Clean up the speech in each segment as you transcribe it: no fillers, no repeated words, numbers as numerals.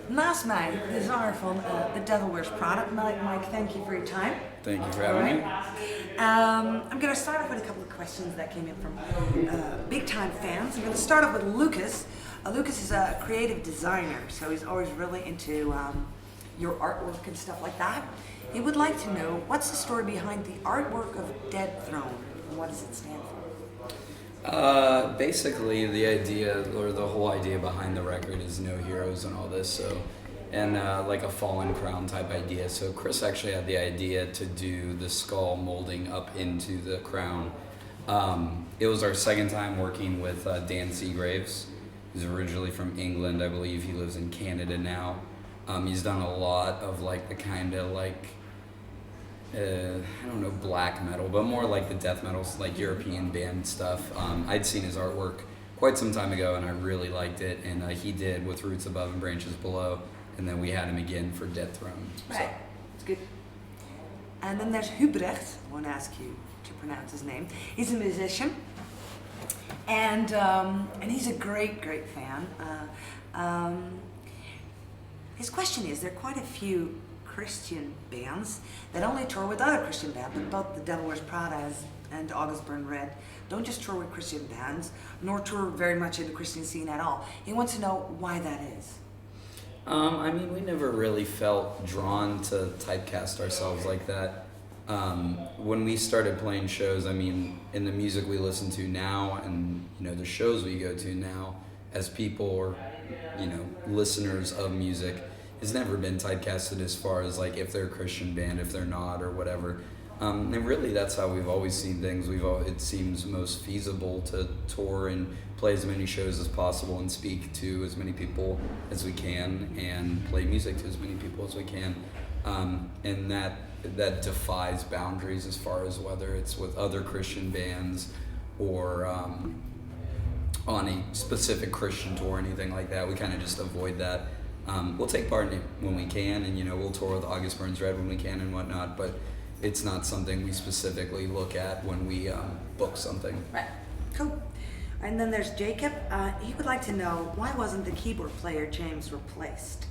naast mij de zanger van The Devil Wears Prada. Mike, thank you for your time. Thank you for having me. I'm going to start off with a couple of questions that came in from big-time fans. I'm going to start off with Lucas. Lucas is a creative designer, so he's always really into your artwork and stuff like that. He would like to know, what's the story behind the artwork of Dead Throne, and what does it stand for? Basically, the idea, or the whole idea behind the record is no heroes and all this, so, and like a fallen crown type idea. So Chris actually had the idea to do the skull molding up into the crown. It was our second time working with Dan Seagraves. He's originally from England, I believe. He lives in Canada now. He's done a lot of like the kind of like, I don't know, black metal, but more like the death metal, like European band stuff. I'd seen his artwork quite some time ago and I really liked it, and he did with Roots Above and Branches Below, and then we had him again for Dead Throne. Right, it's good. And then there's Hubrecht. I won't ask you to pronounce his name. He's a musician, and he's a great fan. His question is, there are quite a few Christian bands that only tour with other Christian bands, but both the Devil Wears Prada and August Burn Red don't just tour with Christian bands, nor tour very much in the Christian scene at all. He wants to know why that is. I mean, we never really felt drawn to typecast ourselves like that. When we started playing shows, I mean, in the music we listen to now and, you know, the shows we go to now, as people or, you know, listeners of music, has never been typecasted as far as like if they're a Christian band, if they're not, or whatever. And really that's how we've always seen things. It seems most feasible to tour and play as many shows as possible and speak to as many people as we can and play music to as many people as we can. And that defies boundaries as far as whether it's with other Christian bands or on a specific Christian tour or anything like that. We kind of just avoid that. We'll take part in it when we can, and, you know, we'll tour with August Burns Red when we can and whatnot, but it's not something we specifically look at when we book something. Right, cool. And then there's Jacob. He would like to know, why wasn't the keyboard player James replaced?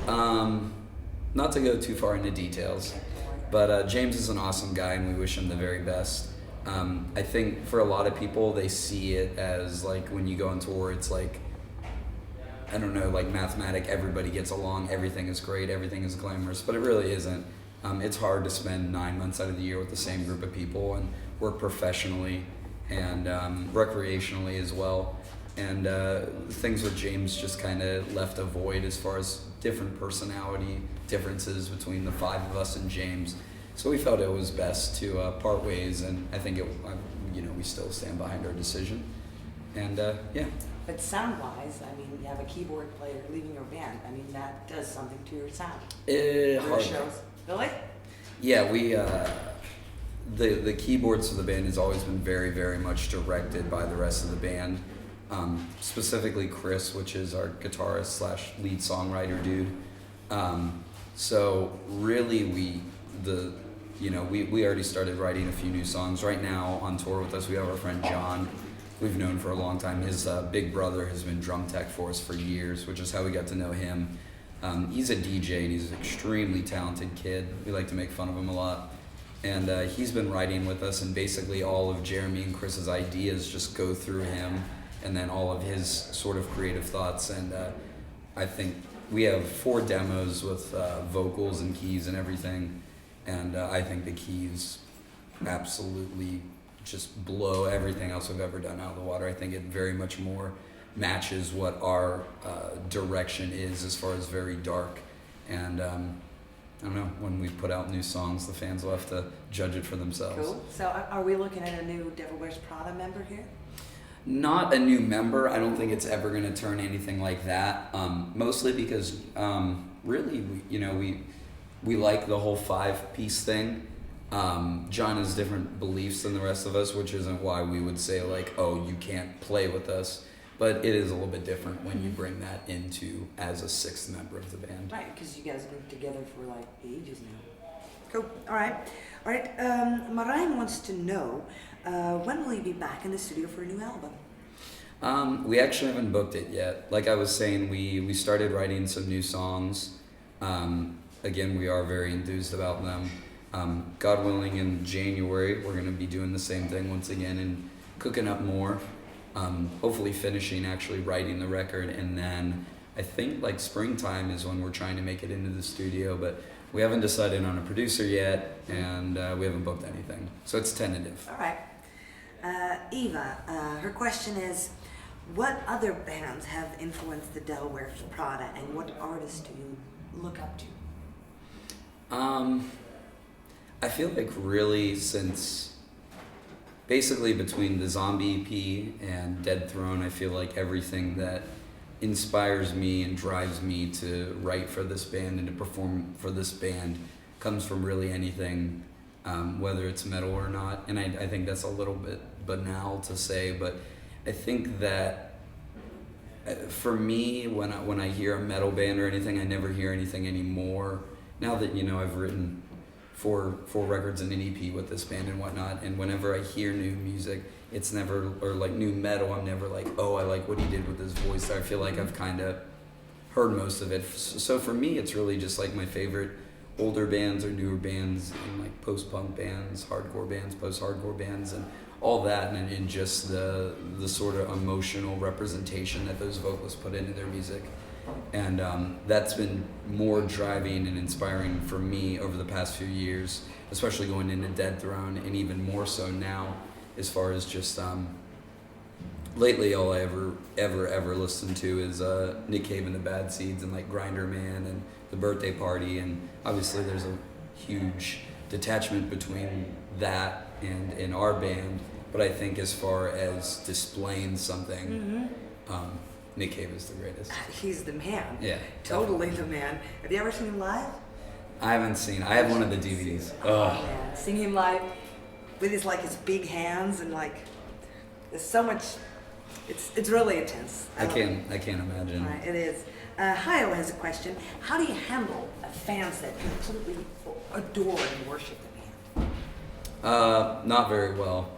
Not to go too far into details, but James is an awesome guy and we wish him the very best. I think for a lot of people, they see it as like when you go on tour, it's like, I don't know, like mathematic, everybody gets along, everything is great, everything is glamorous, but it really isn't. It's hard to spend 9 months out of the year with the same group of people and work professionally and recreationally as well. And things with James just kind of left a void as far as different personality differences between the five of us and James. So we felt it was best to part ways, and I think we still stand behind our decision. And yeah. But sound-wise, I mean, you have a keyboard player leaving your band. I mean, that does something to your sound. Hard. Shows. Really? Yeah, we the keyboards for the band has always been very, very much directed by the rest of the band. Specifically Chris, which is our guitarist slash lead songwriter dude. So really we already started writing a few new songs. Right now on tour with us we have our friend John, we've known for a long time. His big brother has been drum tech for us for years, which is how we got to know him. He's a DJ and he's an extremely talented kid. We like to make fun of him a lot. And he's been writing with us, and basically all of Jeremy and Chris's ideas just go through him, and then all of his sort of creative thoughts. And I think we have 4 demos with vocals and keys and everything, and I think the keys absolutely just blow everything else we've ever done out of the water. I think it very much more matches what our direction is as far as very dark. And I don't know, when we put out new songs, the fans will have to judge it for themselves. Cool. So are we looking at a new Devil Wears Prada member here? Not a new member. I don't think it's ever going to turn anything like that. Mostly because really, we like the whole 5-piece thing. John has different beliefs than the rest of us, which isn't why we would say like, oh, you can't play with us. But it is a little bit different when you bring that into as a 6th member of the band. Right, because you guys have been together for like ages now. Cool. All right. Marijn wants to know, when will you be back in the studio for a new album? We actually haven't booked it yet. Like I was saying, we started writing some new songs. Again, we are very enthused about them. God willing, in January, we're going to be doing the same thing once again and cooking up more. Hopefully finishing actually writing the record, and then I think like springtime is when we're trying to make it into the studio, but we haven't decided on a producer yet, and we haven't booked anything. So it's tentative. All right. Eva, her question is, what other bands have influenced the Devil Wears Prada, and what artists do you look up to? I feel like really since basically between the Zombie EP and Dead Throne, I feel like everything that inspires me and drives me to write for this band and to perform for this band comes from really anything, whether it's metal or not. And I think that's a little bit banal to say, but I think that for me, when I hear a metal band or anything, I never hear anything anymore. Now that, I've written four records and an EP with this band and whatnot, and whenever I hear new music, it's never, or like new metal, I'm never like, oh, I like what he did with his voice. I feel like I've kind of heard most of it. So for me, it's really just like my favorite older bands or newer bands, and like post-punk bands, hardcore bands, post-hardcore bands, and all that, and just the sort of emotional representation that those vocalists put into their music. And that's been more driving and inspiring for me over the past few years, especially going into Dead Throne, and even more so now, as far as just lately all I ever listened to is Nick Cave and the Bad Seeds, and like Grinder Man and The Birthday Party, and obviously there's a huge detachment between that and in our band, but I think as far as displaying something, Nick Cave is the greatest. He's the man. Yeah. Totally the man. Have you ever seen him live? I haven't seen. I have one of the DVDs. Oh man, seeing him live with his big hands, and like there's so much. It's really intense. I can't imagine. Right, it is. Hayo has a question. How do you handle fans that completely adore and worship the band? Not very well.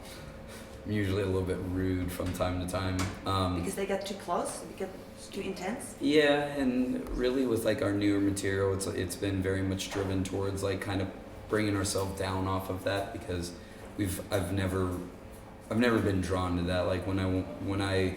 I'm usually a little bit rude from time to time. Because they get too close? Because it's too intense? Yeah, and really with like our newer material, it's been very much driven towards like kind of bringing ourselves down off of that, because I've never been drawn to that. Like when I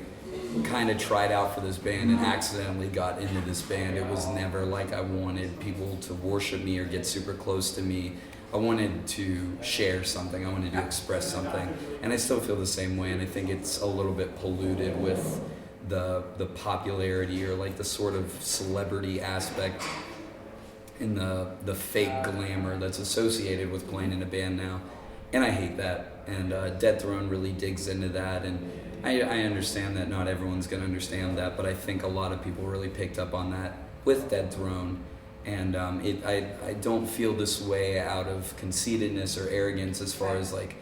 kind of tried out for this band and accidentally got into this band, it was never like I wanted people to worship me or get super close to me. I wanted to share something, I wanted to express something, and I still feel the same way, and I think it's a little bit polluted with the popularity or like the sort of celebrity aspect and the fake glamour that's associated with playing in a band now, and I hate that, and Dead Throne really digs into that, and I understand that not everyone's going to understand that, but I think a lot of people really picked up on that with Dead Throne. And I don't feel this way out of conceitedness or arrogance, as far as like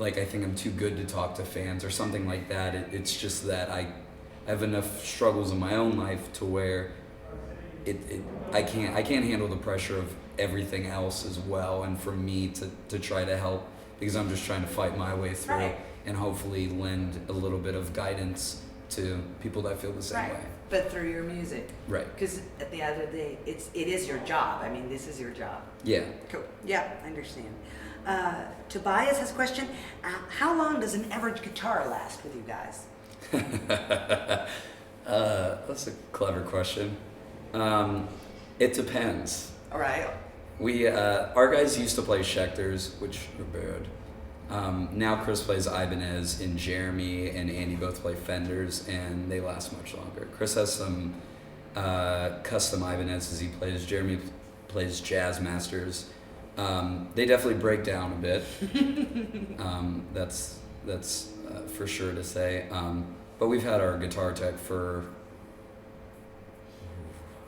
I think I'm too good to talk to fans or something like that. It's just that I have enough struggles in my own life to where I can't handle the pressure of everything else as well, and for me to try to help, because I'm just trying to fight my way through, right, and hopefully lend a little bit of guidance to people that feel the same right, way. but through your music. Right. Because at the end of the day, it is your job. I mean, this is your job. Yeah. Cool. Yeah, I understand. Tobias has a question. How long does an average guitar last with you guys? That's a clever question. It depends. All right. Our guys used to play Schecters, which are bad. Now Chris plays Ibanez, and Jeremy and Andy both play Fenders, and they last much longer. Chris has some custom Ibanez's he plays. Jeremy plays Jazz Masters. They definitely break down a bit. That's for sure to say. But we've had our guitar tech for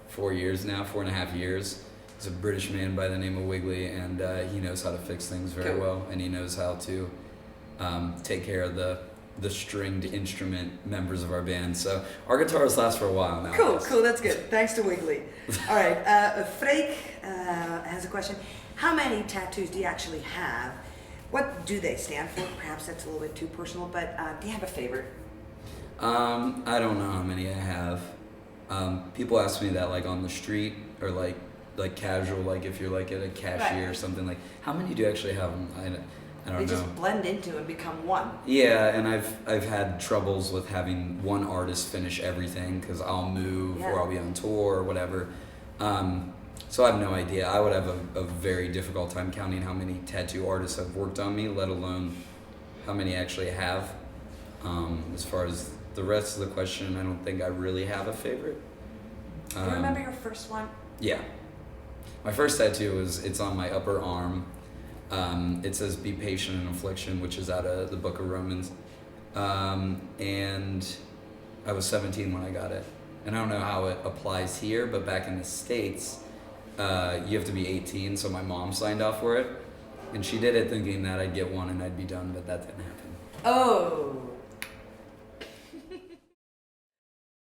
4 years now, 4.5 years. He's a British man by the name of Wiggly, and he knows how to fix things very well, and he knows how to take care of the stringed instrument members of our band. So our guitars last for a while now. Cool, that's good. Thanks to Wiggly. All right, Freek has a question. How many tattoos do you actually have? What do they stand for? Perhaps that's a little bit too personal, but do you have a favorite? I don't know how many I have. People ask me that like on the street or like casual, like if you're like at a cashier Right. or something, like how many do you actually have? I don't They know. just blend into and become one. Yeah, and I've had troubles with having one artist finish everything because I'll move Yeah. or I'll be on tour or whatever. So I have no idea. I would have a very difficult time counting how many tattoo artists have worked on me, let alone how many I actually have. As far as the rest of the question, I don't think I really have a favorite. Do you remember your first one? Yeah. My first tattoo it's on my upper arm. It says "Be patient in affliction," which is out of the Book of Romans. And I was 17 when I got it. And I don't know how it applies here, but back in the States, you have to be 18, so my mom signed off for it. And she did it thinking that I'd get one and I'd be done, but that didn't happen. Oh.